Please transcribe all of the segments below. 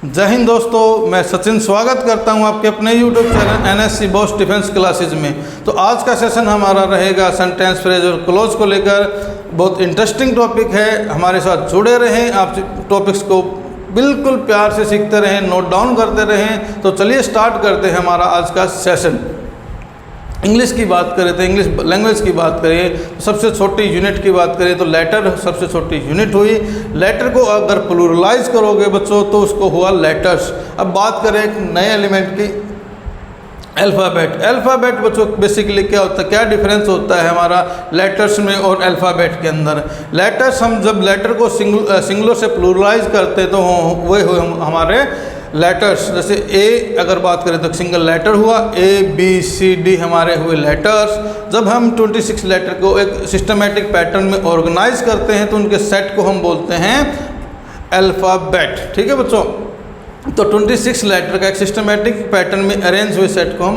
जय हिंद दोस्तों, मैं सचिन स्वागत करता हूं आपके अपने YouTube channel NSC boss defence classes में। तो आज का सेशन हमारा रहेगा सेंटेंस फ्रेज और क्लोज को लेकर। बहुत इंटरेस्टिंग टॉपिक है, हमारे साथ जुड़े रहें। आप टॉपिक्स को बिल्कुल प्यार से सीखते रहें, नोट डाउन करते रहें। तो चलिए स्टार्ट करते हैं हमारा आज का सेशन। इंग्लिश की बात करें तो इंग्लिश लैंग्वेज की बात करें, सबसे छोटी यूनिट की बात करें तो लेटर सबसे छोटी यूनिट हुई। लेटर को अगर प्लूरलाइज करोगे बच्चों तो उसको हुआ लेटर्स। अब बात करें एक नए एलिमेंट की, अल्फ़ाबेट। अल्फ़ाबेट बच्चों बेसिकली क्या होता है, क्या डिफरेंस होता है हमारा लेटर्स में और अल्फ़ाबेट के अंदर। लेटर्स हम जब लेटर को सिंगुलर से प्लूरलाइज करते तो वही हुए हमारे लेटर्स। जैसे ए अगर बात करें तो सिंगल लेटर हुआ, ABCD हमारे हुए लेटर्स। जब हम 26 लेटर को एक सिस्टमेटिक पैटर्न में ऑर्गेनाइज करते हैं तो उनके सेट को हम बोलते हैं अल्फ़ाबेट। ठीक है बच्चों, तो 26 लेटर का एक सिस्टमेटिक पैटर्न में अरेंज हुए सेट को हम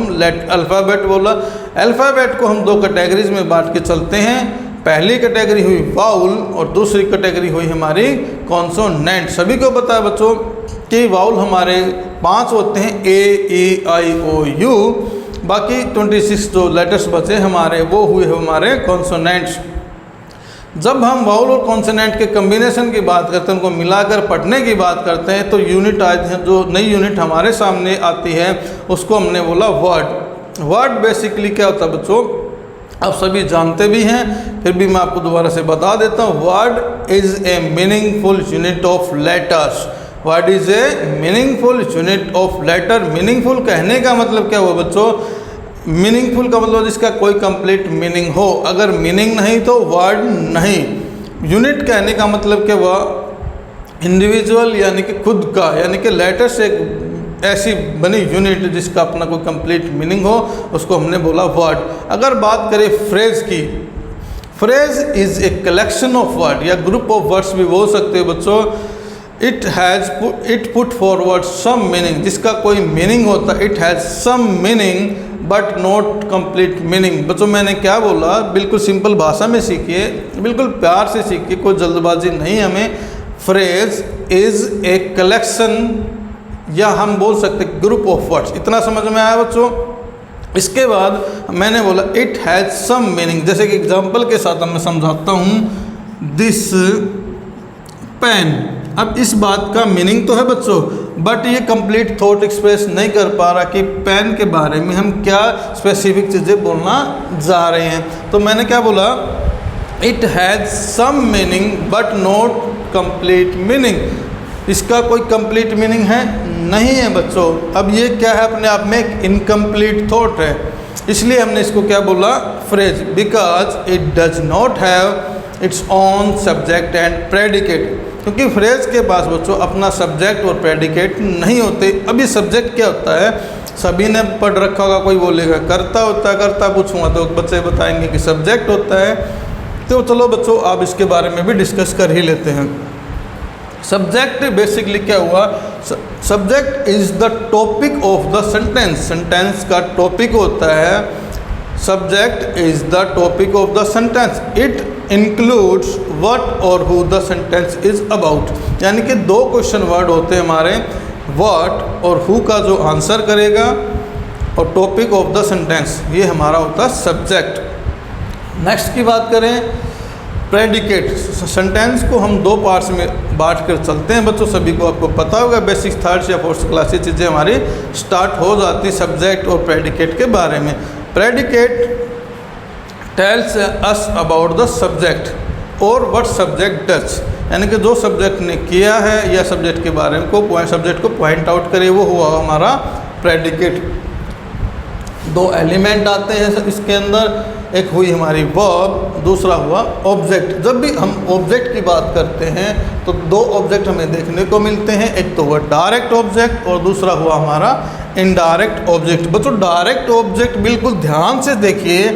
अल्फ़ाबेट बोला। अल्फ़ाबेट को हम दो कैटेगरीज में बांट के चलते हैं। पहली कैटेगरी हुई वाउल और दूसरी कैटेगरी हुई हमारी कॉन्सोनेंट। सभी को पता है बच्चों कि वाउल हमारे 5 होते हैं, A-E-I-O-U। बाकी 26 जो लेटर्स बचे हमारे वो हुए हमारे कॉन्सोनेंट्स। जब हम वाउल और कॉन्सोनेंट के कम्बिनेशन की बात करते हैं, उनको मिलाकर पढ़ने की बात करते हैं, तो यूनिट आती है, जो नई यूनिट हमारे सामने आती है उसको हमने बोला वर्ड। वर्ड बेसिकली क्या होता है बच्चों, आप सभी जानते भी हैं, फिर भी मैं आपको दोबारा से बता देता हूँ। Word is a meaningful unit of letters. Word is a meaningful unit of letter. Meaningful कहने का मतलब क्या हुआ बच्चों, मीनिंगफुल का मतलब जिसका कोई कंप्लीट मीनिंग हो। अगर मीनिंग नहीं तो वर्ड नहीं। यूनिट कहने का मतलब क्या हुआ, इंडिविजुअल यानी कि खुद का, यानी कि लेटर से ऐसी बनी यूनिट जिसका अपना कोई कंप्लीट मीनिंग हो, उसको हमने बोला वर्ड। अगर बात करें फ्रेज की, phrase is a collection of word या ग्रुप ऑफ वर्ड्स भी बोल सकते हो बच्चों। It put forward some meaning, जिसका कोई मीनिंग होता है। It has some meaning but not complete meaning. बच्चों मैंने क्या बोला, बिल्कुल सिंपल भाषा में सीखिए, बिल्कुल प्यार से सीखिए, कोई जल्दबाजी नहीं हमें। फ्रेज इज़ ए कलेक्शन या हम बोल सकते ग्रुप ऑफ वर्ड्स। इतना समझ में आया बच्चों। इसके बाद मैंने बोला इट हैज़ सम मीनिंग। जैसे कि एग्जांपल के साथ मैं समझाता हूँ। दिस पेन, अब इस बात का मीनिंग तो है बच्चों, बट ये कंप्लीट थॉट एक्सप्रेस नहीं कर पा रहा कि पेन के बारे में हम क्या स्पेसिफिक चीज़ें बोलना जा रहे हैं। तो मैंने क्या बोला, it has some meaning but not complete meaning. इसका कोई कंप्लीट मीनिंग है नहीं है बच्चों। अब ये क्या है, अपने आप में एक इनकम्प्लीट थॉट है, इसलिए हमने इसको क्या बोला, phrase. Because it does not have its own subject and predicate. क्योंकि फ्रेज के पास बच्चों अपना सब्जेक्ट और प्रेडिकेट नहीं होते। अभी सब्जेक्ट क्या होता है, सभी ने पढ़ रखा होगा, कोई बोलेगा करता होता है, करता पूछूंगा तो बच्चे बताएंगे कि सब्जेक्ट होता है। तो चलो बच्चों आप इसके बारे में भी डिस्कस कर ही लेते हैं। सब्जेक्ट बेसिकली क्या हुआ, subject is the topic of the sentence. Sentence का टॉपिक होता है, subject is the topic of the sentence. It includes what और who the sentence is about. यानी कि दो क्वेश्चन वर्ड होते हैं हमारे, व्हाट और हु का जो आंसर करेगा, और टॉपिक ऑफ द सेंटेंस, ये हमारा होता है सब्जेक्ट। नेक्स्ट की बात करें, प्रेडिकेट। सेंटेंस को हम दो पार्ट्स में बांट कर चलते हैं बच्चों, सभी को आपको पता होगा। बेसिक थर्ड या फोर्थ क्लास ये चीज़ें हमारी स्टार्ट हो जाती सब्जेक्ट और प्रेडिकेट के बारे में। Predicate tells us about the subject और व्हाट सब्जेक्ट डज, यानी कि जो सब्जेक्ट ने किया है या सब्जेक्ट के बारे में सब्जेक्ट को पॉइंट आउट करे, वो हुआ हमारा प्रेडिकेट। दो एलिमेंट आते हैं इसके अंदर, एक हुई हमारी वर्ब, दूसरा हुआ ऑब्जेक्ट। जब भी हम ऑब्जेक्ट की बात करते हैं तो दो ऑब्जेक्ट हमें देखने को मिलते हैं, एक तो हुआ डायरेक्ट ऑब्जेक्ट और दूसरा हुआ हमारा इनडायरेक्ट ऑब्जेक्ट। बच्चों डायरेक्ट ऑब्जेक्ट बिल्कुल ध्यान से देखिए।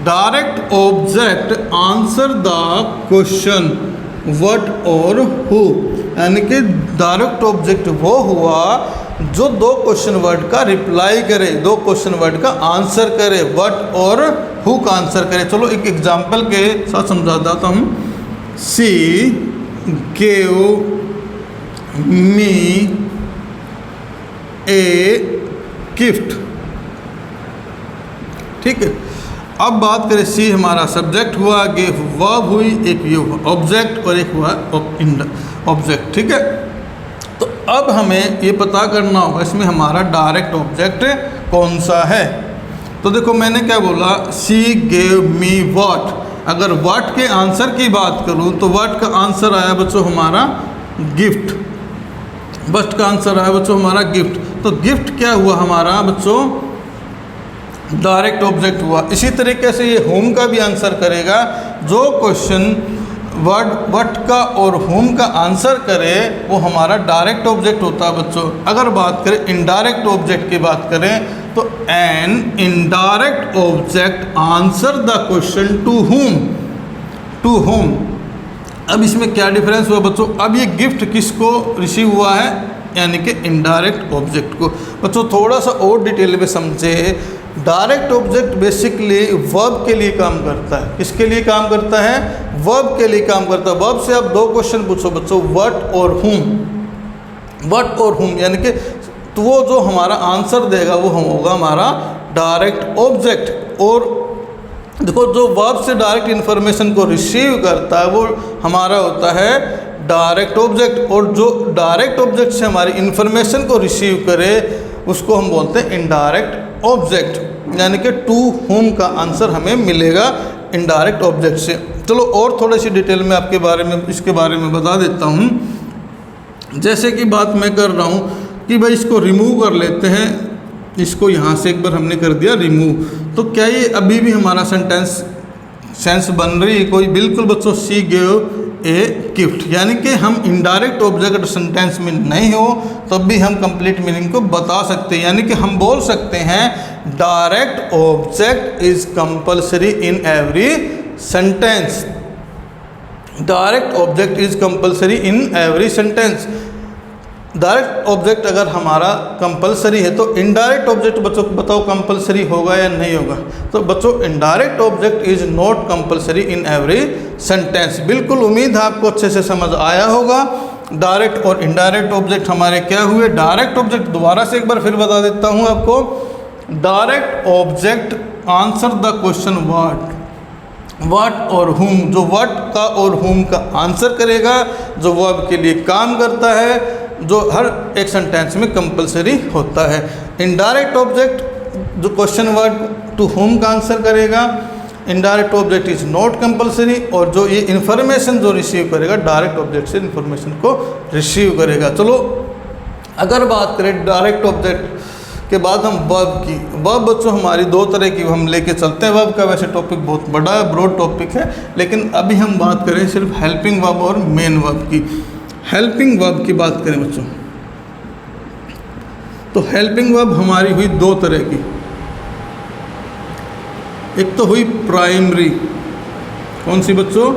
Direct object answer the question what और हु, यानी कि डायरेक्ट ऑब्जेक्ट वो हुआ जो दो क्वेश्चन वर्ड का रिप्लाई करे, दो क्वेश्चन वर्ड का आंसर करे, व्हाट और हु का आंसर करे। चलो एक एग्जांपल के साथ समझा देता हूँ। सी गेव मी ए गिफ्ट। ठीक है, अब बात करें सी हमारा सब्जेक्ट हुआ, गिव वर्ब हुई, एक ये हुआ ऑब्जेक्ट और एक हुआ ऑब्जेक्ट। ठीक है, तो अब हमें ये पता करना होगा इसमें हमारा डायरेक्ट ऑब्जेक्ट कौन सा है। तो देखो मैंने क्या बोला, सी गेव मी व्हाट। अगर व्हाट के आंसर की बात करूं तो व्हाट का आंसर आया बच्चों हमारा गिफ्ट। व्हाट का आंसर आया बच्चों हमारा गिफ्ट। तो गिफ्ट क्या हुआ हमारा बच्चों, डायरेक्ट ऑब्जेक्ट हुआ। इसी तरीके से ये होम का भी आंसर करेगा। जो क्वेश्चन व्हाट का और होम का आंसर करे वो हमारा डायरेक्ट ऑब्जेक्ट होता है बच्चों। अगर बात करें इनडायरेक्ट ऑब्जेक्ट की बात करें तो an indirect object answer the question to whom. अब इसमें क्या डिफरेंस हुआ बच्चों, अब ये गिफ्ट किसको रिसीव हुआ है, यानी कि इनडायरेक्ट ऑब्जेक्ट को। बच्चों थोड़ा सा और डिटेल में समझे, डायरेक्ट ऑब्जेक्ट बेसिकली वर्ब के लिए काम करता है। किसके लिए काम करता है, वर्ब के लिए काम करता है। वर्ब से आप दो क्वेश्चन पूछो बच्चों, व्हाट और हुम। व्हाट और हुम यानी कि तो वो जो हमारा आंसर देगा वो होगा हमारा डायरेक्ट ऑब्जेक्ट। और देखो जो वर्ब से डायरेक्ट इन्फॉर्मेशन को रिसीव करता है वो हमारा होता है डायरेक्ट ऑब्जेक्ट, और जो डायरेक्ट ऑब्जेक्ट से हमारी इन्फॉर्मेशन को रिसीव करे उसको हम बोलते हैं इनडायरेक्ट ऑब्जेक्ट। यानी कि टू होम का आंसर हमें मिलेगा इनडायरेक्ट ऑब्जेक्ट से। चलो और थोड़ी सी डिटेल में आपके बारे में इसके बारे में बता देता हूँ। जैसे कि बात मैं कर रहा हूँ कि भाई इसको रिमूव कर लेते हैं, इसको यहाँ से एक बार हमने कर दिया रिमूव, तो क्या ये अभी भी हमारा सेंस बन रही है कोई? बिल्कुल बच्चों, सी गेव ए गिफ्ट। यानी कि हम इनडायरेक्ट ऑब्जेक्ट सेंटेंस में नहीं हो तब भी हम कंप्लीट मीनिंग को बता सकते हैं। यानी कि हम बोल सकते हैं direct object is compulsory in every sentence. Direct object is compulsory in every sentence. Direct object अगर हमारा कंपलसरी है तो इनडायरेक्ट ऑब्जेक्ट बच्चों बताओ कंपलसरी होगा या नहीं होगा? तो बच्चों indirect object is not compulsory in every sentence. बिल्कुल उम्मीद है आपको अच्छे से समझ आया होगा। डायरेक्ट और इनडायरेक्ट ऑब्जेक्ट हमारे क्या हुए। डायरेक्ट ऑब्जेक्ट दोबारा से एक बार फिर बता देता हूँ आपको। Direct object answer the question what और हुम। जो व्हाट का और हुम का आंसर करेगा, जो वर्ब के लिए काम करता है, जो हर एक सेंटेंस में कंपलसरी होता है। इनडायरेक्ट ऑब्जेक्ट जो क्वेश्चन वर्ड टू होम का आंसर करेगा, indirect object is not compulsory, और जो ये इन्फॉर्मेशन जो रिसीव करेगा डायरेक्ट ऑब्जेक्ट से इन्फॉर्मेशन को रिसीव करेगा। चलो अगर बात करें डायरेक्ट ऑब्जेक्ट के बाद हम वर्ब की। वर्ब बच्चों हमारी दो तरह की हम लेके चलते हैं। वर्ब का वैसे टॉपिक बहुत बड़ा है, ब्रॉड टॉपिक है, लेकिन अभी हम बात करें सिर्फ हेल्पिंग वर्ब और मेन वर्ब की। हेल्पिंग वर्ब की बात करें बच्चों तो हेल्पिंग वर्ब हमारी हुई दो तरह की। एक तो हुई प्राइमरी। कौन सी बच्चों?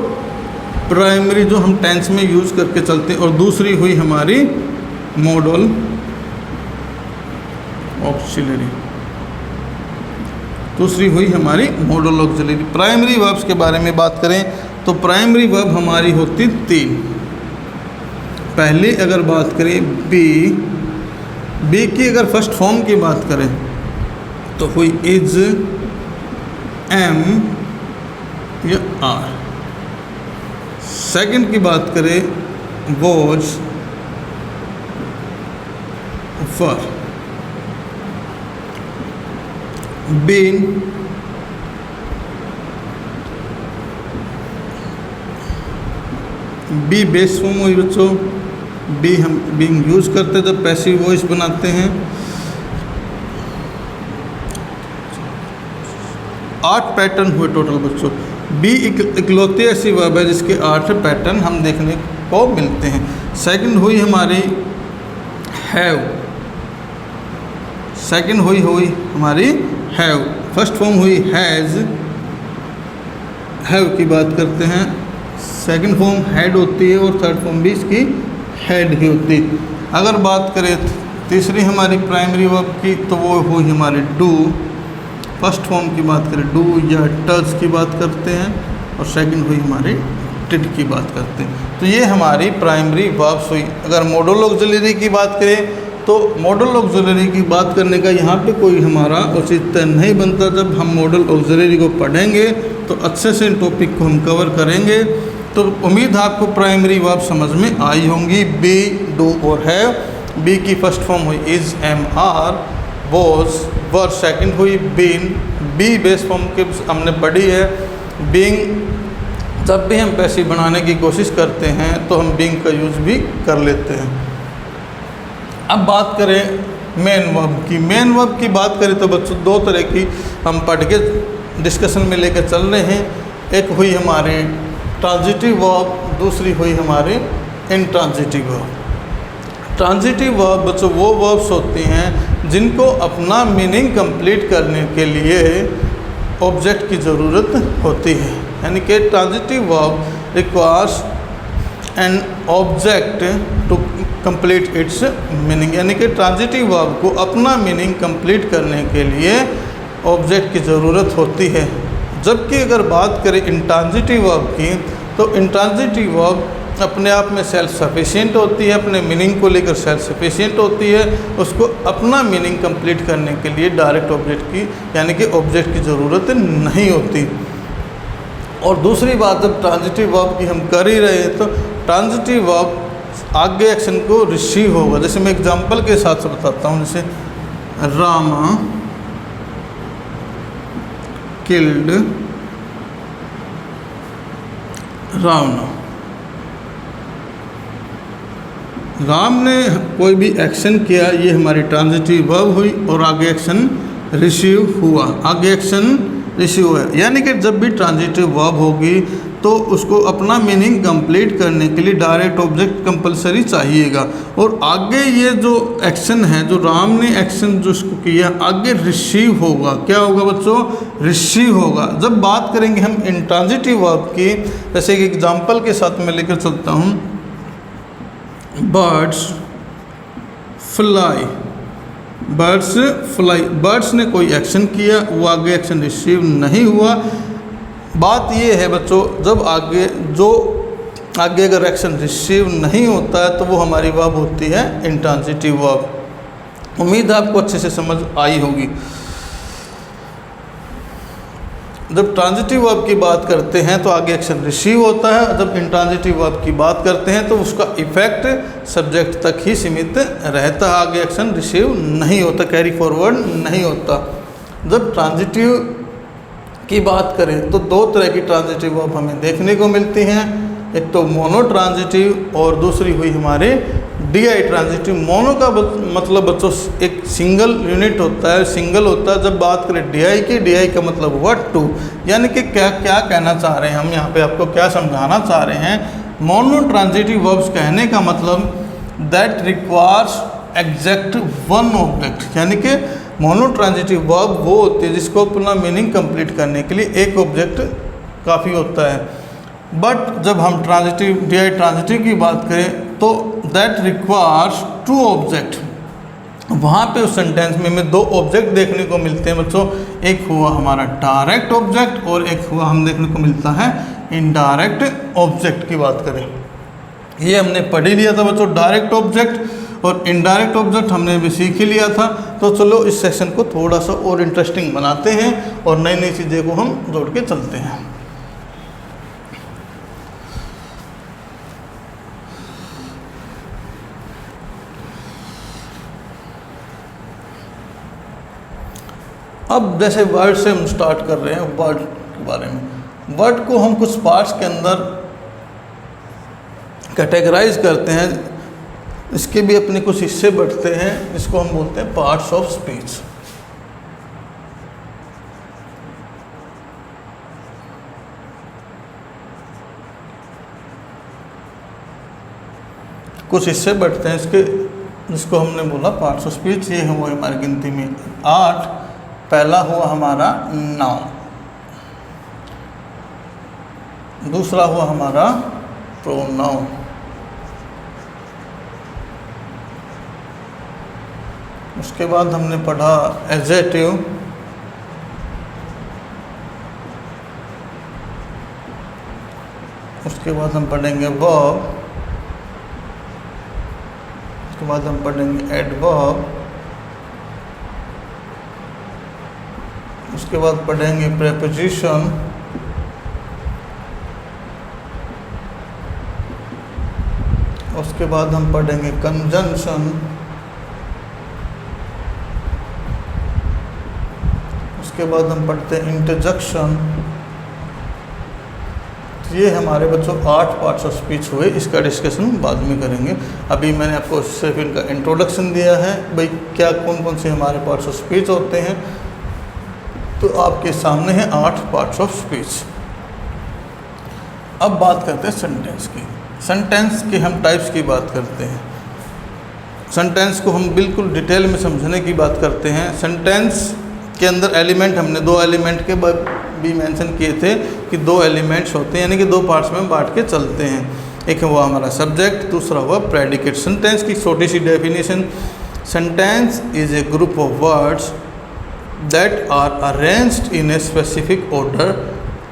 प्राइमरी, जो हम टेंस में यूज़ करके चलते हैं। और दूसरी हुई हमारी मॉडल ऑक्सिलरी। दूसरी हुई हमारी मॉडल ऑक्सिलरी। प्राइमरी वर्ब्स के बारे में बात करें तो प्राइमरी वर्ब हमारी होती तीन। पहली अगर बात करें बी की अगर फर्स्ट फॉर्म की बात करें तो हुई इज, एम या आर। सेकंड की बात करें was, were. Been, be base form हुई बच्चों। बी हम बीइंग यूज़ करते हैं जब पैसिव वॉइस बनाते हैं। 8 पैटर्न हुए टोटल बच्चों। बी इकलौती ऐसी वर्ब है जिसके 8 पैटर्न हम देखने को मिलते हैं। सेकंड हुई हमारी हैव। सेकंड हुई हमारी हैव। फर्स्ट फॉर्म हुई हैज़। हैव की बात करते हैं, सेकंड फॉर्म हैड होती है और थर्ड फॉर्म भी इसकी हैड ही होती है। अगर बात करें तीसरी हमारी प्राइमरी वर्ब की तो वो हुई हमारी डू। फर्स्ट फॉर्म की बात करें डू या टच की बात करते हैं, और सेकंड हुई हमारी डिड की बात करते हैं। तो ये हमारी प्राइमरी वर्ब्स हुई। अगर मॉडल ऑक्सिलरी की बात करें तो मॉडल ऑक्सिलरी की बात करने का यहाँ पे कोई हमारा औचित्य नहीं बनता। जब हम मॉडल ऑक्सिलरी को पढ़ेंगे तो अच्छे से इन टॉपिक को हम कवर करेंगे। तो उम्मीद है आपको प्राइमरी वर्ब समझ में आई होंगी। बी, डू और हैव। बी की फर्स्ट फॉर्म हुई is, am, are. Was, were second हुई बीन। बी बेस फॉर्म के हमने पढ़ी है। बीइंग, जब भी हम पैसिव बनाने की कोशिश करते हैं तो हम बीइंग का यूज़ भी कर लेते हैं। अब बात करें मेन वर्ब की। मेन वर्ब की बात करें तो बच्चों दो तरह की हम पढ़ के डिस्कशन में लेकर चल रहे हैं। एक हुई हमारी ट्रांजिटिव वर्ब, दूसरी हुई हमारी इंट्रांजिटिव वर्ब। ट्रांजिटिव वर्ब बच्चों वो वर्ब्स होती हैं जिनको अपना मीनिंग कंप्लीट करने के लिए ऑब्जेक्ट की ज़रूरत होती है। यानी कि transitive verb requires an object to complete its meaning. यानी कि ट्रांजिटिव वर्ब को अपना मीनिंग कंप्लीट करने के लिए ऑब्जेक्ट की ज़रूरत होती है। जबकि अगर बात करें इंट्रांजिटिव वर्ब की तो इंट्रांजिटिव वर्ब अपने आप में सेल्फ सफिशिएंट होती है, अपने मीनिंग को लेकर सेल्फ सफिशिएंट होती है। उसको अपना मीनिंग कंप्लीट करने के लिए डायरेक्ट ऑब्जेक्ट की यानी कि ऑब्जेक्ट की ज़रूरत नहीं होती। और दूसरी बात, जब ट्रांजिटिव वर्ब की हम कर ही रहे हैं तो ट्रांजिटिव वर्ब आगे एक्शन को रिसीव होगा। जैसे मैं एग्जांपल के साथ बताता हूँ, जैसे रामा किल्ड रावण। राम ने कोई भी एक्शन किया, ये हमारी ट्रांजिटिव वर्ब हुई और आगे एक्शन रिसीव हुआ। आगे एक्शन रिसीव हुआ यानी कि जब भी ट्रांजिटिव वर्ब होगी तो उसको अपना मीनिंग कंप्लीट करने के लिए डायरेक्ट ऑब्जेक्ट कंपलसरी चाहिएगा। और आगे ये जो एक्शन है, जो राम ने एक्शन जो उसको किया, आगे रिसीव होगा। क्या होगा बच्चों? रिसीव होगा। जब बात करेंगे हम इंट्रांजिटिव वर्ब की, जैसे एक एग्जांपल के साथ मैं लेकर चलता हूँ, birds fly. Birds fly, birds ने कोई एक्शन किया, वो आगे एक्शन रिसीव नहीं हुआ। बात ये है बच्चों, जब आगे अगर एक्शन रिसीव नहीं होता है तो वो हमारी वर्ब होती है इंट्रांजिटिव वर्ब। उम्मीद है आपको अच्छे से समझ आई होगी। जब ट्रांजिटिव वर्ब की बात करते हैं तो आगे एक्शन रिसीव होता है। जब इंट्रांजिटिव वर्ब की बात करते हैं तो उसका इफेक्ट सब्जेक्ट तक ही सीमित रहता है, आगे एक्शन रिसीव नहीं होता, कैरी फॉरवर्ड नहीं होता। जब ट्रांजिटिव की बात करें तो दो तरह की ट्रांजिटिव वर्ब हमें देखने को मिलती हैं। एक तो मोनो ट्रांजिटिव और दूसरी हुई हमारे डीआई ट्रांजिटिव। मोनो का मतलब बच्चों एक सिंगल यूनिट होता है, सिंगल होता है। जब बात करें डीआई की, डीआई का मतलब हुआ टू, यानी कि क्या कहना चाह रहे हैं हम यहाँ पे, आपको क्या समझाना चाह रहे हैं। मोनो ट्रांजिटिव वर्ब्स कहने का मतलब that requires exact one object, यानी कि मोनो ट्रांजिटिव वर्ब वो होती है जिसको अपना मीनिंग कंप्लीट करने के लिए एक ऑब्जेक्ट काफ़ी होता है। बट जब हम ट्रांजिटिव डीआई ट्रांजिटिव की बात करें तो दैट रिक्वायर्स टू ऑब्जेक्ट। वहाँ पे उस सेंटेंस में हमें दो ऑब्जेक्ट देखने को मिलते हैं बच्चों। एक हुआ हमारा डायरेक्ट ऑब्जेक्ट और एक हुआ हम देखने को मिलता है इनडायरेक्ट ऑब्जेक्ट की बात करें। ये हमने पढ़ ही लिया था बच्चों, डायरेक्ट ऑब्जेक्ट और इनडायरेक्ट ऑब्जेक्ट हमने भी सीख ही लिया था। तो चलो इस सेक्शन को थोड़ा सा और इंटरेस्टिंग बनाते हैं और नई नई चीज़ें को हम जोड़ के चलते हैं। अब जैसे वर्ड से हम स्टार्ट कर रहे हैं, वर्ड के बारे में। वर्ड को हम कुछ पार्ट्स के अंदर कैटेगराइज करते हैं, इसके भी अपने कुछ हिस्से बढ़ते हैं, इसको हम बोलते हैं पार्ट्स ऑफ स्पीच। कुछ हिस्से बढ़ते हैं इसके, जिसको हमने बोला पार्ट्स ऑफ स्पीच। ये है वो हमारी गिनती में 8। पहला हुआ हमारा नाउन, दूसरा हुआ हमारा प्रोनाउन, उसके बाद हमने पढ़ा एडजेक्टिव, उसके बाद हम पढ़ेंगे वर्ब, उसके बाद हम पढ़ेंगे एडवर्ब, उसके बाद पढ़ेंगे प्रीपोजिशन, उसके बाद हम पढ़ेंगे कंजंक्शन, उसके बाद हम पढ़ते हैं इंटरजेक्शन। ये हमारे बच्चों 8 पार्ट्स ऑफ स्पीच हुए, इसका डिस्कशन बाद में करेंगे। अभी मैंने आपको सिर्फ इनका इंट्रोडक्शन दिया है, भाई क्या कौन कौन से हमारे पार्ट्स ऑफ स्पीच होते हैं। तो आपके सामने है 8 पार्ट्स ऑफ स्पीच। अब बात करते हैं सेंटेंस की। सेंटेंस के हम टाइप्स की बात करते हैं। सेंटेंस को हम बिल्कुल डिटेल में समझने की बात करते हैं। सेंटेंस के अंदर एलिमेंट हमने 2 एलिमेंट के भी मेंशन किए थे कि 2 एलिमेंट्स होते हैं, यानी कि 2 पार्ट्स में बांट के चलते हैं। एक हुआ हमारा सब्जेक्ट, दूसरा हुआ प्रेडिकेट। सेंटेंस की छोटी सी definition, sentence is a group of words that are arranged in a specific order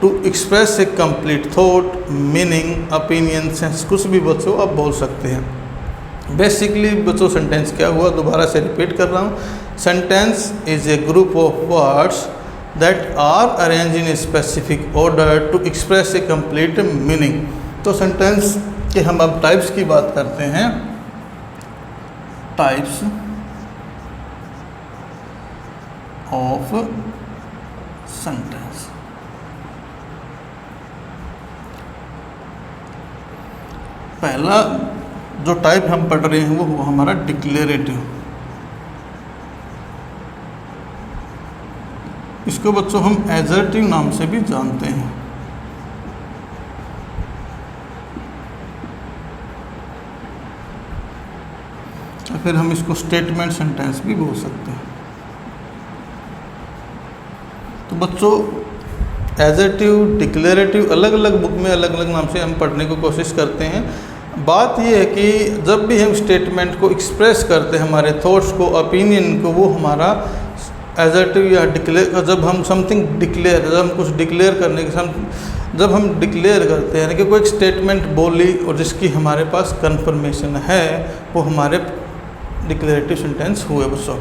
to express a complete thought, meaning, opinion, sense, कुछ भी बच्चों आप बोल सकते हैं। बेसिकली बच्चों सेंटेंस क्या हुआ, दोबारा से रिपीट कर रहा हूँ। Sentence is a group of words that are arrange in a specific order to express a complete meaning. तो सेंटेंस के हम अब टाइप्स की बात करते हैं। Types of sentence. पहला जो टाइप हम पढ़ रहे हैं वो हमारा डिक्लेरेटिव। इसको बच्चों हम एजर्टिव नाम से भी जानते हैं। या फिर हम इसको स्टेटमेंट सेंटेंस भी बोल सकते हैं। तो बच्चों एजर्टिव, डिक्लेरेटिव अलग अलग बुक में अलग अलग नाम से हम पढ़ने की कोशिश करते हैं। बात यह है कि जब भी हम स्टेटमेंट को एक्सप्रेस करते हैं, हमारे थॉट्स को, ओपिनियन को, वो हमारा एजर्टिव या डिक्लेयर, जब हम समथिंग डिक्लेयर, जब हम कुछ डिक्लेयर करने के जब हम डिक्लेयर करते हैं कि कोई एक स्टेटमेंट बोली और जिसकी हमारे पास कंफर्मेशन है, वो हमारे डिक्लेरेटिव सेंटेंस हुए बच्चों।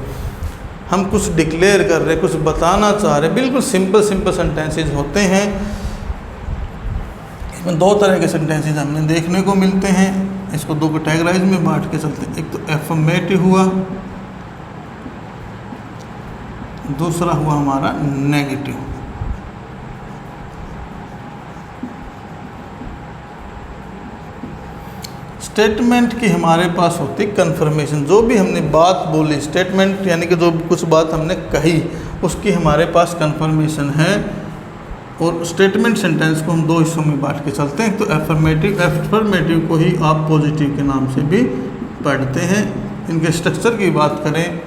हम कुछ डिक्लेयर कर रहे हैं, कुछ बताना चाह रहे हैं, बिल्कुल सिंपल सेंटेंसेज होते हैं। इसमें 2 तरह के सेंटेंसेज हमें देखने को मिलते हैं। इसको 2 कैटेगराइज में बांट के चलते हैं। एक तो एफर्मेटिव हुआ, दूसरा हुआ हमारा नेगेटिव। स्टेटमेंट की हमारे पास होती कंफर्मेशन, जो भी हमने बात बोली, स्टेटमेंट यानी कि जो कुछ बात हमने कही उसकी हमारे पास कंफर्मेशन है। और स्टेटमेंट सेंटेंस को हम 2 हिस्सों में बांट के चलते हैं। तो एफर्मेटिव को ही आप पॉजिटिव के नाम से भी पढ़ते हैं। इनके स्ट्रक्चर की बात करें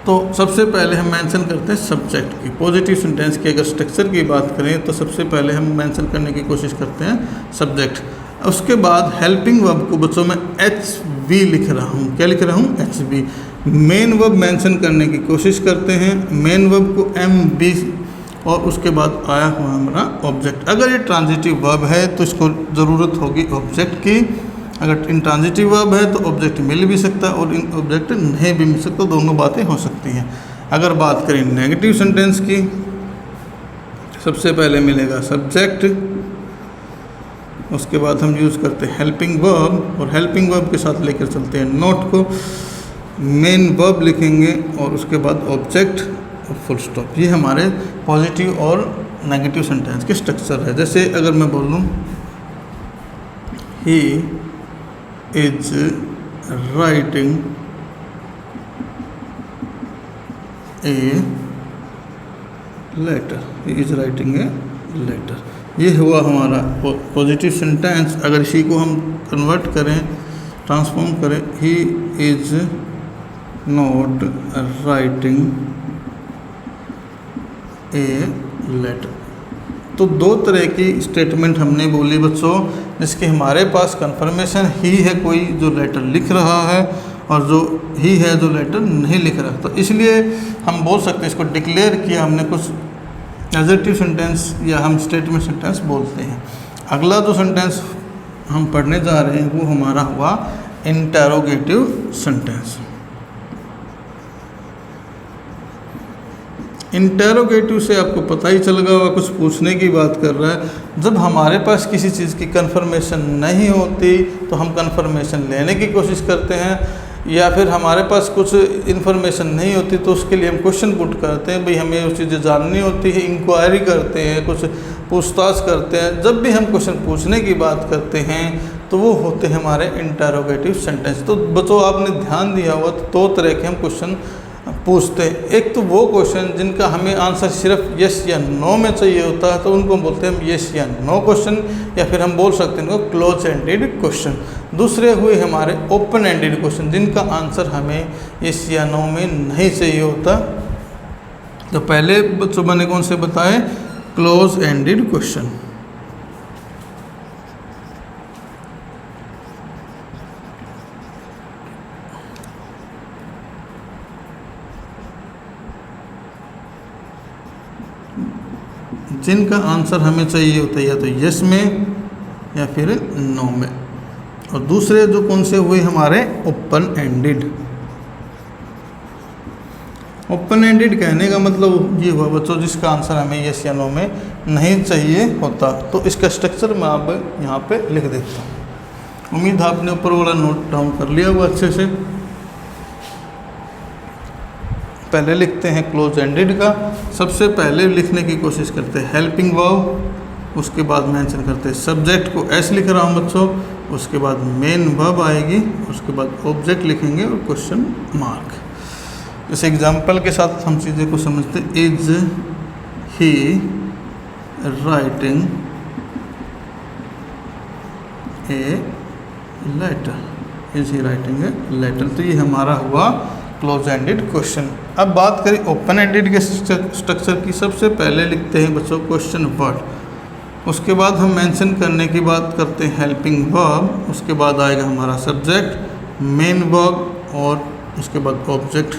तो सबसे पहले हम मेंशन करते हैं सब्जेक्ट की। पॉजिटिव सेंटेंस की अगर स्ट्रक्चर की बात करें तो सबसे पहले हम मेंशन करने की कोशिश करते हैं सब्जेक्ट। उसके बाद हेल्पिंग वर्ब को बच्चों में HV लिख रहा हूँ। क्या लिख रहा हूँ? HV। मेन वर्ब मेंशन करने की कोशिश करते हैं। मेन वर्ब को MB और उसके बाद आया हुआ हमारा ऑब्जेक्ट। अगर ये ट्रांजिटिव वर्ब है तो इसको ज़रूरत होगी ऑब्जेक्ट की। अगर इंट्रांजिटिव वर्ब है तो ऑब्जेक्ट मिल भी सकता है और इन ऑब्जेक्ट नहीं भी मिल सकता, दोनों बातें हो सकती हैं। अगर बात करें नेगेटिव सेंटेंस की, सबसे पहले मिलेगा सब्जेक्ट, उसके बाद हम यूज़ करते हैं हेल्पिंग वर्ब और हेल्पिंग वर्ब के साथ लेकर चलते हैं नोट को। मेन वर्ब लिखेंगे और उसके बाद ऑब्जेक्ट और फुल स्टॉप। ये हमारे पॉजिटिव और नेगेटिव सेंटेंस के स्ट्रक्चर है। जैसे अगर मैं बोलूँ he is writing a letter, he is writing a letter, ये हुआ हमारा पॉजिटिव सेंटेंस। अगर इसी को हम कन्वर्ट करें, ट्रांसफॉर्म करें, he is not writing a letter. तो 2 तरह की स्टेटमेंट हमने बोली बच्चों, जिसके हमारे पास कंफर्मेशन ही है कोई जो लेटर लिख रहा है और जो ही है जो लेटर नहीं लिख रहा। तो इसलिए हम बोल सकते हैं इसको डिक्लेयर किया हमने कुछ एडजेक्टिव सेंटेंस या हम स्टेटमेंट सेंटेंस बोलते हैं। अगला जो सेंटेंस हम पढ़ने जा रहे हैं वो हमारा हुआ इंटरोगेटिव सेंटेंस। इंटरोगेटिव से आपको पता ही चल गया होगा कुछ पूछने की बात कर रहा है। जब हमारे पास किसी चीज़ की कंफर्मेशन नहीं होती तो हम कंफर्मेशन लेने की कोशिश करते हैं, या फिर हमारे पास कुछ इन्फॉर्मेशन नहीं होती तो उसके लिए हम क्वेश्चन पुट करते हैं, भाई हमें उस चीज़ें जाननी होती है, इंक्वायरी करते हैं, कुछ पूछताछ करते हैं। जब भी हम क्वेश्चन पूछने की बात करते हैं तो वो होते हैं हमारे इंटरोगेटिव सेंटेंस। तो बच्चों आपने ध्यान दिया हुआ तो दो तरह के हम क्वेश्चन पूछते हैं। एक तो वो क्वेश्चन जिनका हमें आंसर सिर्फ यस या नो में चाहिए होता है तो उनको बोलते हैं हम यस या नो क्वेश्चन, या फिर हम बोल सकते हैं इनको क्लोज एंडेड क्वेश्चन। दूसरे हुए हमारे ओपन एंडेड क्वेश्चन जिनका आंसर हमें यस या नो में नहीं चाहिए होता। तो पहले बच्चों मैंने कौन से बताए, क्लोज एंडेड क्वेश्चन। जिनका आंसर हमें चाहिए होता है या तो यस में या फिर नो में। और दूसरे जो कौन से हुए हमारे ओपन एंडेड। ओपन एंडेड कहने का मतलब ये हुआ बच्चों जिसका आंसर हमें यस या नो में नहीं चाहिए होता। तो इसका स्ट्रक्चर मैं आप यहाँ पे लिख देता हूँ। उम्मीद आपने ऊपर वाला नोट डाउन कर लिया हुआ अच्छे से। पहले लिखते हैं क्लोज एंडेड का। सबसे पहले लिखने की कोशिश करते हैं हेल्पिंग वर्ब, उसके बाद मेंशन करते हैं सब्जेक्ट को एस लिख रहा हूँ बच्चों, उसके बाद मेन वर्ब आएगी, उसके बाद ऑब्जेक्ट लिखेंगे और क्वेश्चन मार्क। इस एग्जांपल के साथ हम चीज़ें को समझते हैं। Is he writing a letter, is he writing a letter. तो ये हमारा हुआ क्लोज एंडेड क्वेश्चन। अब बात करें ओपन एंडेड के स्ट्रक्चर की। सबसे पहले लिखते हैं बच्चों क्वेश्चन वर्ड, उसके बाद हम मेंशन करने की बात करते हैं हेल्पिंग वर्ब, उसके बाद आएगा हमारा सब्जेक्ट, मेन वर्ब और उसके बाद ऑब्जेक्ट।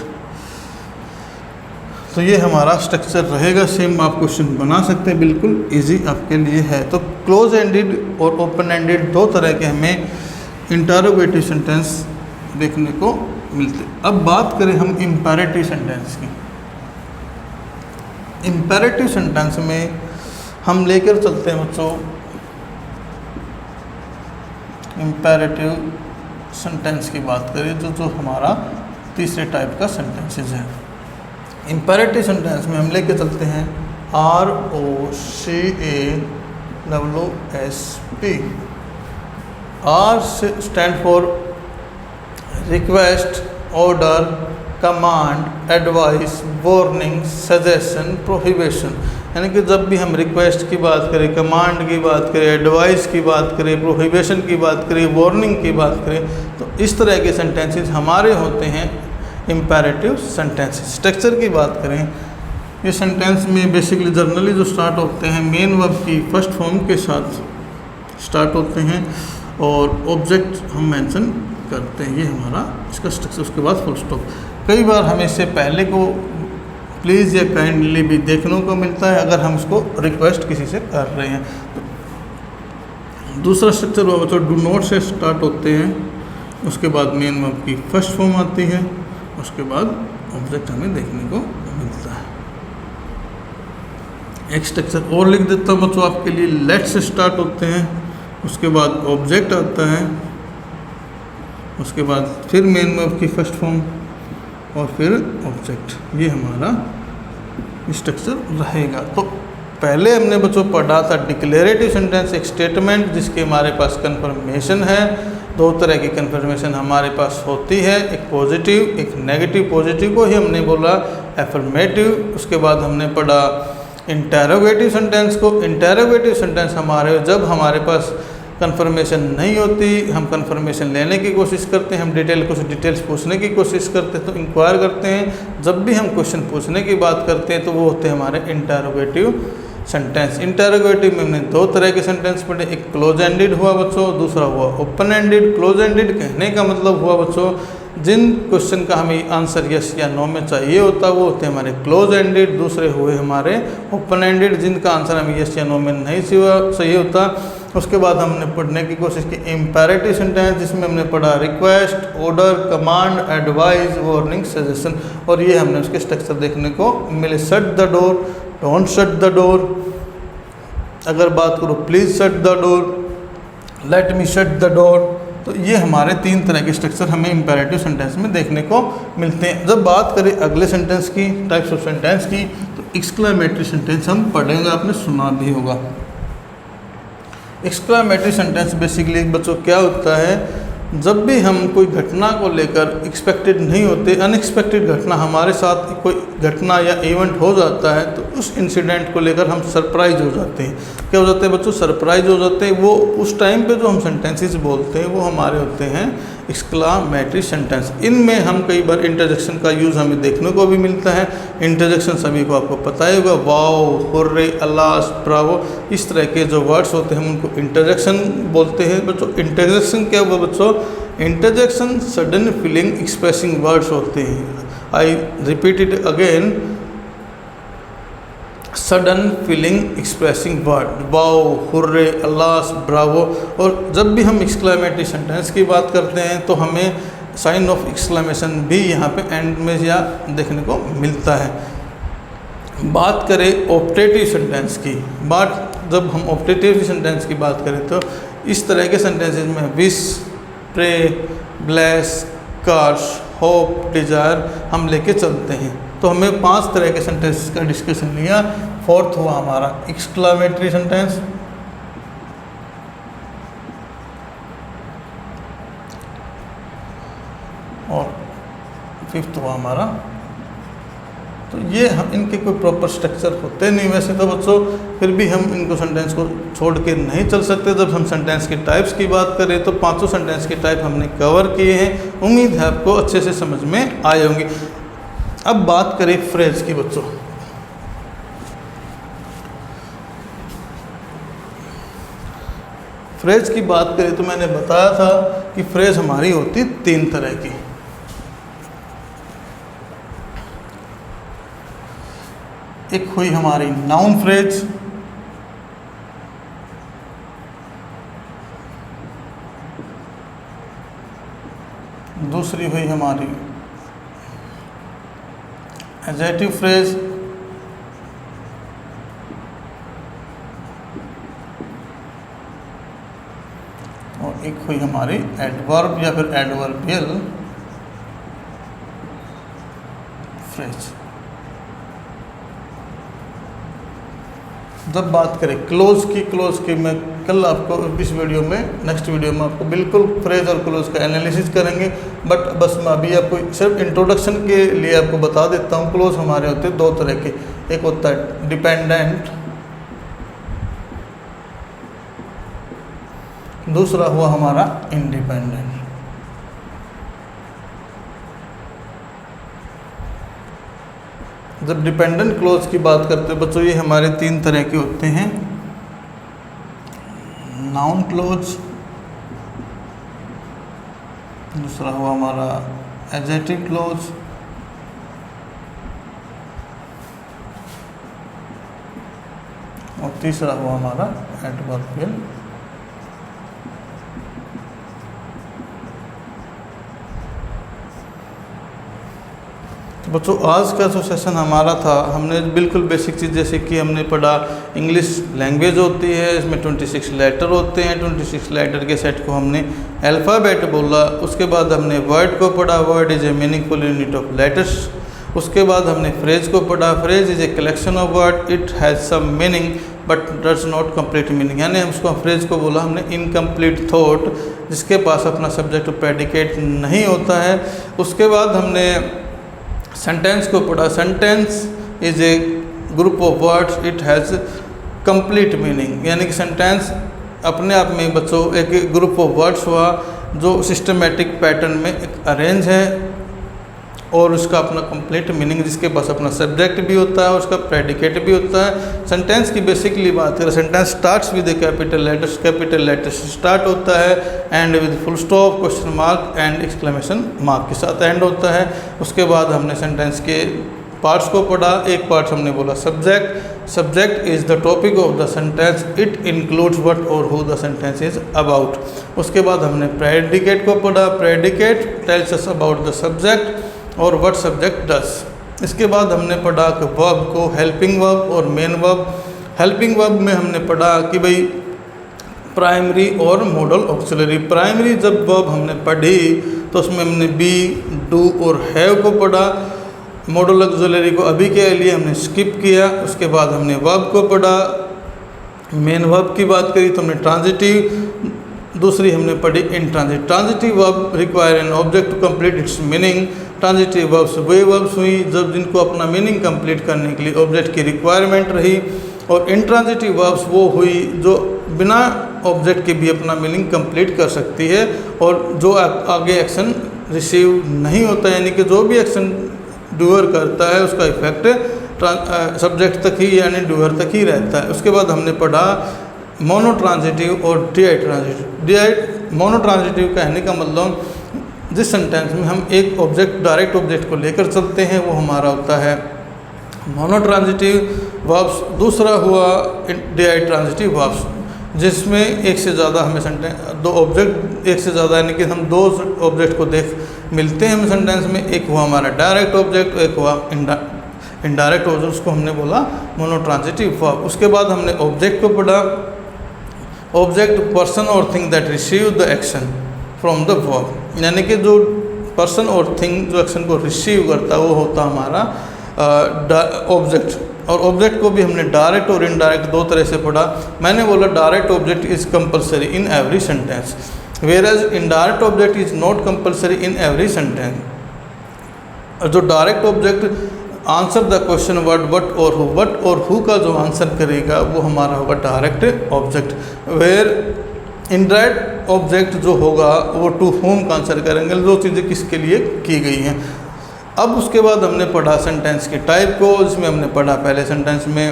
तो ये हमारा स्ट्रक्चर रहेगा। सेम आप क्वेश्चन बना सकते हैं, बिल्कुल इजी आपके लिए है। तो क्लोज एंडेड और ओपन एंडेड दो तरह के हमें इंटरोगेटिव सेंटेंस देखने को मिलते। अब बात करें हम इंपेरेटिव सेंटेंस की। इंपेरेटिव सेंटेंस में हम लेकर चलते हैं बच्चों इंपेरेटिव सेंटेंस की बात करें जो हमारा तीसरे टाइप का सेंटेंसेस है। इंपेरेटिव सेंटेंस में हम लेकर चलते हैं ROCASP। R stand for request, order, command, advice, warning, suggestion, prohibition. यानी कि जब भी हम रिक्वेस्ट की बात करें, कमांड की बात करें, एडवाइस की बात करें, प्रोहिबिशन की बात करें, वार्निंग की बात करें, तो इस तरह के सेंटेंसेस हमारे होते हैं इंपेरेटिव सेंटेंसेस। स्ट्रक्चर की बात करें, ये सेंटेंस में बेसिकली जर्नली जो स्टार्ट होते हैं मेन वर्ब की फर्स्ट फॉर्म के साथ स्टार्ट होते हैं और ऑब्जेक्ट हम मेंशन करते हैं। ये हमारा इसका स्ट्रक्चर। उसके बाद फुल स्टॉप। कई बार हमें इससे पहले को प्लीज़ या काइंडली भी देखने को मिलता है अगर हम इसको रिक्वेस्ट किसी से कर रहे हैं। तो दूसरा स्ट्रक्चर हुआ बच्चों डू नॉट से स्टार्ट होते हैं, उसके बाद मेन वर्ब की फर्स्ट फॉर्म आती है, उसके बाद ऑब्जेक्ट हमें देखने को मिलता है। एक स्ट्रक्चर और लिख देता हूँ बच्चों आपके लिए। लेट से स्टार्ट होते हैं, उसके बाद ऑब्जेक्ट आता है, उसके बाद फिर मेन वर्ब की फर्स्ट फॉर्म और फिर ऑब्जेक्ट। ये हमारा स्ट्रक्चर रहेगा। तो पहले हमने बच्चों पढ़ा था डिक्लेरेटिव सेंटेंस, एक स्टेटमेंट जिसके हमारे पास कंफर्मेशन है। दो तरह की कंफर्मेशन हमारे पास होती है, एक पॉजिटिव एक नेगेटिव। पॉजिटिव को ही हमने बोला एफर्मेटिव। उसके बाद हमने पढ़ा इंटरोगेटिव सेंटेंस को। इंटरोगेटिव सेंटेंस हमारे जब हमारे पास कंफर्मेशन नहीं होती, हम कंफर्मेशन लेने की कोशिश करते हैं, हम कुछ डिटेल्स पूछने की कोशिश करते हैं, तो इंक्वायर करते हैं। जब भी हम क्वेश्चन पूछने की बात करते हैं तो वो होते हैं हमारे इंटरोगेटिव सेंटेंस। इंटरोगेटिव में हमने दो तरह के सेंटेंस पढ़े, एक क्लोज एंडेड हुआ बच्चों, दूसरा हुआ ओपन एंडेड। क्लोज एंडेड कहने का मतलब हुआ बच्चों जिन क्वेश्चन का हमें आंसर यस या नो में चाहिए होता वो होते हैं हमारे क्लोज एंडेड। दूसरे हुए हमारे ओपन एंडेड जिनका आंसर हमें यस या नो में नहीं चाहिए होता उसके बाद हमने पढ़ने की कोशिश की इम्पेरेटिव सेंटेंस, जिसमें हमने पढ़ा request, order, command, advice, warning, suggestion, और ये हमने उसके स्ट्रक्चर देखने को मिले। Shut the door, don't shut the door, अगर बात करो please shut the door, let me shut the door. तो ये हमारे 3 तरह के स्ट्रक्चर हमें इम्पेरेटिव सेंटेंस में देखने को मिलते हैं। जब बात करें अगले सेंटेंस की, टाइप्स ऑफ सेंटेंस की, तो एक्सक्लेमेटरी सेंटेंस हम पढ़ेंगे, आपने सुना भी होगा। एक्सक्लेमेटरी सेंटेंस बेसिकली बच्चों क्या होता है, जब भी हम कोई घटना को लेकर एक्सपेक्टेड नहीं होते, अनएक्सपेक्टेड घटना हमारे साथ कोई घटना या इवेंट हो जाता है, तो उस इंसिडेंट को लेकर हम सरप्राइज हो जाते हैं। क्या हो जाते हैं बच्चों? सरप्राइज हो जाते हैं। वो उस टाइम पे जो हम सेंटेंसेस बोलते हैं वो हमारे होते हैं एक्सक्लेमेटरी सेंटेंस। इनमें हम कई बार इंटरजेक्शन का यूज़ हमें देखने को भी मिलता है। इंटरजेक्शन सभी को आपको पता ही होगा, वाओ, हुर्रे, अल्लाह, ब्रावो, इस तरह के जो वर्ड्स होते हैं हम उनको इंटरजेक्शन बोलते हैं बच्चों। इंटरजेक्शन क्या हुआ बच्चों? Interjection sudden feeling expressing words होते हैं। I repeat it again, sudden feeling expressing word, wow, hurray, Allah, Bravo. और जब भी हम एक्सक्लेमेटरी सेंटेंस की बात करते हैं तो हमें साइन ऑफ एक्सक्लेमेशन भी यहाँ पे एंड में या देखने को मिलता है। बात करें ऑप्टेटिव सेंटेंस की, जब हम ऑप्टेटिव सेंटेंस की बात करें तो इस तरह के सेंटेंसेस में विश, प्रे, ब्लेस, कर्स, होप, डिजायर हम लेके चलते हैं। तो हमें 5 तरह के सेंटेंस का डिस्कशन लिया। 4th हुआ हमारा एक्सक्लेमेटरी सेंटेंस, और 5th हुआ हमारा। तो ये हम इनके कोई प्रॉपर स्ट्रक्चर होते नहीं वैसे तो बच्चों, फिर भी हम इनको सेंटेंस को छोड़ के नहीं चल सकते। जब हम सेंटेंस के टाइप्स की बात करें तो 5 सेंटेंस के टाइप हमने कवर किए हैं। उम्मीद है आपको अच्छे से समझ में आए होंगे। अब बात करें फ्रेज की बच्चों। फ्रेज की बात करें तो मैंने बताया था कि फ्रेज हमारी होती 3 तरह की। एक हुई हमारी नाउन फ्रेज, दूसरी हुई हमारी एडजेक्टिव फ्रेज, और एक हुई हमारी एडवर्ब या फिर एडवर्बियल फ्रेज। जब बात करें क्लोज की मैं कल आपको इस वीडियो में, नेक्स्ट वीडियो में आपको बिल्कुल फ्रेज और क्लोज का एनालिसिस करेंगे। बट बस मैं अभी आपको सिर्फ इंट्रोडक्शन के लिए आपको बता देता हूँ। क्लोज हमारे होते हैं 2 तरह के, एक होता है डिपेंडेंट, दूसरा हुआ हमारा इंडिपेंडेंट। जब डिपेंडेंट क्लोज की बात करते हैं बच्चों, ये हमारे 3 तरह के होते हैं। नाउन क्लोज, दूसरा हुआ हमारा एडजेक्टिव क्लोज, और तीसरा हुआ हमारा एडवर्बियल। तो बच्चों आज का जो सेशन हमारा था, हमने बिल्कुल बेसिक चीज़ जैसे कि हमने पढ़ा इंग्लिश लैंग्वेज होती है, इसमें 26 लेटर होते हैं। 26 लेटर के सेट को हमने अल्फ़ाबेट बोला। उसके बाद हमने वर्ड को पढ़ा, word is a meaningful unit of letters. उसके बाद हमने फ्रेज को पढ़ा, phrase is a collection of word, it has some meaning but does not complete meaning, यानी हम उसको फ्रेज को बोला हमने इनकम्प्लीट थॉट, जिसके पास अपना सब्जेक्ट प्रेडिकेट नहीं होता है। उसके बाद हमने सेंटेंस को पढ़ा, sentence is a group of words, it has complete meaning, यानी कि सेंटेंस अपने आप में बच्चों एक ग्रुप ऑफ वर्ड्स हुआ जो सिस्टमेटिक पैटर्न में एक अरेंज है और उसका अपना कंप्लीट मीनिंग, जिसके पास अपना सब्जेक्ट भी होता है, उसका प्रेडिकेट भी होता है। सेंटेंस की बेसिकली बात करें, sentence starts with capital letters start होता है, and with full stop, question mark and exclamation mark के साथ एंड होता है। उसके बाद हमने सेंटेंस के पार्ट्स को पढ़ा। एक पार्ट हमने बोला subject. Subject is the topic of the sentence, it includes what और who the sentence is about. उसके बाद हमने प्रेडिकेट को पढ़ा। Predicate tells us about the subject और व्हाट सब्जेक्ट डज। इसके बाद हमने पढ़ा कि वर्ब को, हेल्पिंग वर्ब और मेन वर्ब। हेल्पिंग वर्ब में हमने पढ़ा कि भाई प्राइमरी और मॉडल ऑक्सिलरी। प्राइमरी जब वर्ब हमने पढ़ी तो उसमें हमने बी, डू और हैव को पढ़ा। मॉडल ऑक्सिलरी को अभी के लिए हमने स्किप किया। उसके बाद हमने वर्ब को पढ़ा। मेन वर्ब की बात करी तो हमने ट्रांजिटिव, दूसरी हमने पढ़ी intransitive. Transitive verb require an object to complete its meaning. Transitive verbs वे वर्ब्स हुई जब जिनको अपना मीनिंग कंप्लीट करने के लिए ऑब्जेक्ट की रिक्वायरमेंट रही। और इंट्रांजिटिव वर्ब्स वो हुई जो बिना ऑब्जेक्ट के भी अपना मीनिंग कंप्लीट कर सकती है और जो आगे एक्शन रिसीव नहीं होता, यानी कि जो भी एक्शन डूअर करता है उसका इफेक्ट सब्जेक्ट तक ही यानी डूअर तक ही रहता है। उसके बाद हमने पढ़ा मोनोट्रांजिटिव और डी-ट्रांजिटिव। मोनोट्रांजिटिव कहने का मतलब जिस सेंटेंस में हम एक ऑब्जेक्ट, डायरेक्ट ऑब्जेक्ट को लेकर चलते हैं वो हमारा होता है मोनोट्रांजिटिव वर्ब्स। दूसरा हुआ डी-ट्रांजिटिव वर्ब्स जिसमें एक से ज़्यादा हमें सेंटेंस, दो ऑब्जेक्ट एक से ज़्यादा यानी कि हम दो ऑब्जेक्ट को मिलते हैं हमें सेंटेंस में। एक हुआ हमारा डायरेक्ट ऑब्जेक्ट, एक हुआ इनडायरेक्ट ऑब्जेक्ट, उसको हमने बोला मोनोट्रांजिटिव वर्ब। उसके बाद हमने ऑब्जेक्ट को पढ़ा। ऑब्जेक्ट पर्सन और thing that receive the action from the verb, यानी कि जो पर्सन और थिंग जो एक्शन को रिसीव करता है वो होता हमारा ऑब्जेक्ट। और ऑब्जेक्ट को भी हमने डायरेक्ट और इनडायरेक्ट दो तरह से पढ़ा। मैंने बोला direct object is compulsory in every sentence, whereas indirect object is not compulsory in every sentence. जो direct object answer the question word what और हु का जो आंसर करेगा वो हमारा होगा direct object. Where indirect object जो होगा वो टू होम का आंसर करेंगे, जो चीज़ें किसके लिए की गई हैं। अब उसके बाद हमने पढ़ा सेंटेंस के टाइप को, जिसमें हमने पढ़ा पहले सेंटेंस में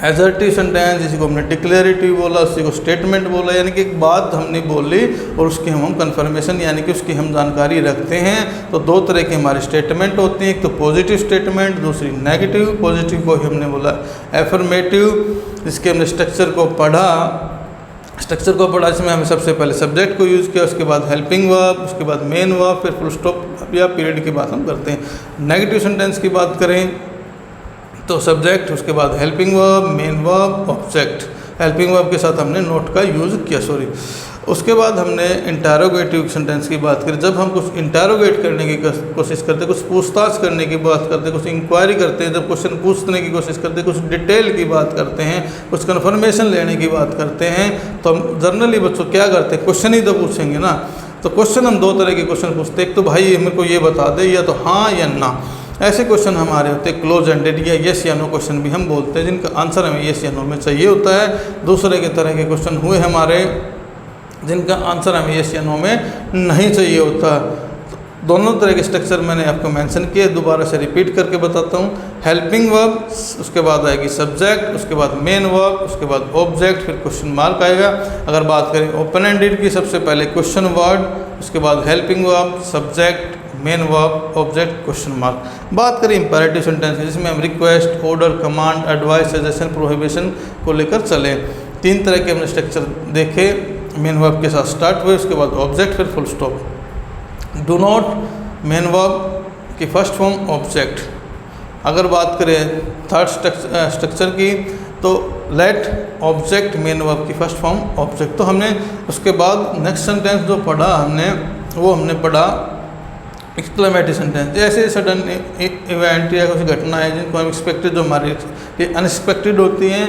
एजर्टिव सेंटेंस, जिसी को हमने डिक्लेरेटिव बोला, उसी को स्टेटमेंट बोला, यानी कि एक बात हमने बोली और उसकी हम कंफर्मेशन यानी कि उसकी हम जानकारी रखते हैं। तो दो तरह की हमारी स्टेटमेंट होती हैं, एक तो पॉजिटिव स्टेटमेंट, दूसरी नेगेटिव। पॉजिटिव को ही हमने बोला एफर्मेटिव, जिसके हमने स्ट्रक्चर को पढ़ा। इसमें हमें सबसे पहले सब्जेक्ट को यूज़ किया, उसके बाद हेल्पिंग वर्ब, उसके बाद मेन वर्ब, फिर फुल स्टॉप या पीरियड की बात हम करते हैं। नेगेटिव सेंटेंस की बात करें तो सब्जेक्ट, उसके बाद helping verb, main verb, object. Helping verb के साथ हमने नोट का यूज़ किया, उसके बाद हमने इंटरोगेटिव सेंटेंस की बात करी। जब हम कुछ इंटरोगेट करने की कोशिश करते हैं, कुछ पूछताछ करने की बात करते हैं, कुछ इंक्वायरी करते हैं, जब क्वेश्चन पूछने की कोशिश करते हैं, कुछ डिटेल की बात करते हैं, कुछ कन्फर्मेशन लेने की बात करते हैं, तो हम जनरली बच्चों क्या करते हैं, क्वेश्चन ही तो पूछेंगे ना। तो क्वेश्चन हम दो तरह के क्वेश्चन पूछते हैं, एक तो भाई मेरे को ये बता दे, या तो हाँ या ना। ऐसे क्वेश्चन हमारे होते हैं क्लोज एंडेड या येस या नो क्वेश्चन भी हम बोलते हैं, जिनका आंसर हमें येस या नो में चाहिए होता है। दूसरे के तरह के क्वेश्चन हुए हमारे जिनका आंसर हमें येस या नो में नहीं चाहिए होता। दोनों तरह के स्ट्रक्चर मैंने आपको मेंशन किए, दोबारा से रिपीट करके बताता हूँ। हेल्पिंग वर्ब, उसके बाद आएगी सब्जेक्ट, उसके बाद मेन वर्ब, उसके बाद ऑब्जेक्ट, फिर क्वेश्चन मार्क आएगा। अगर बात करें ओपन एंडेड की, सबसे पहले क्वेश्चन वर्ड, उसके बाद helping verb, subject, main verb, object, question mark. बात करें इंपैरेटिव सेंटेंस की, जिसमें हम request, order, command, advice, suggestion, prohibition को लेकर चले। तीन तरह के हमने स्ट्रक्चर देखे, मेन वर्ब के साथ स्टार्ट हुए, उसके बाद ऑब्जेक्ट, फिर full stop. Do not main verb की फर्स्ट फॉर्म ऑब्जेक्ट। अगर बात करें थर्ड स्ट्रक्चर की तो लेट ऑब्जेक्ट मेन वर्ब की फर्स्ट फॉर्म ऑब्जेक्ट। तो हमने उसके बाद नेक्स्ट सेंटेंस जो पढ़ा हमने पढ़ा एक्सक्लेमेटरी सेंटेंस। जैसे सडन इवेंट या कुछ घटना है जिनको हम एक्सपेक्टेड, जो हमारे अनएक्सपेक्टेड होती हैं,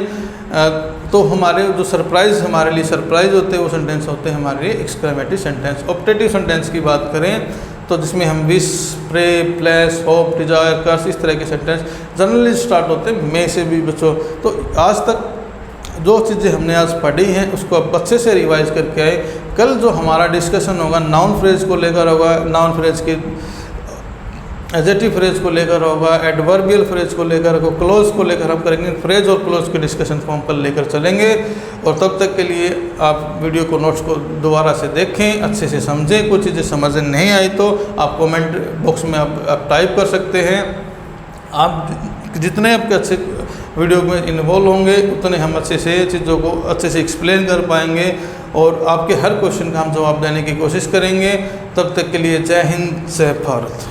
तो हमारे जो सरप्राइज़ हमारे लिए सरप्राइज़ होते हैं वो सेंटेंस होते हैं हमारे लिए एक्सक्लेमेटरी सेंटेंस। ऑप्टेटिव सेंटेंस की बात करें तो जिसमें हम wish, pray, place, hope, desire, curse, इस तरह के सेंटेंस जनरली स्टार्ट होते हैं मे से भी बच्चों। तो आज तक जो चीज़ें हमने आज पढ़ी हैं उसको अब अच्छे से रिवाइज करके आए। कल जो हमारा डिस्कशन होगा नाउन फ्रेज को लेकर होगा, नाउन फ्रेज के एडजेक्टिव फ्रेज को लेकर होगा, एडवर्बियल फ्रेज को लेकर होगा, क्लोज को लेकर हम करेंगे। फ्रेज और क्लोज के डिस्कशन को हम कल लेकर चलेंगे। और तब तक के लिए आप वीडियो को, नोट्स को दोबारा से देखें, अच्छे से समझें। कुछ चीज़ें समझ नहीं आई तो आप कमेंट बॉक्स में आप टाइप कर सकते हैं। आप जितने आपके अच्छे वीडियो में इन्वॉल्व होंगे उतने हम अच्छे से चीज़ों को अच्छे से एक्सप्लेन कर पाएंगे और आपके हर क्वेश्चन का हम जवाब देने की कोशिश करेंगे। तब तक के लिए जय हिंद, जय भारत।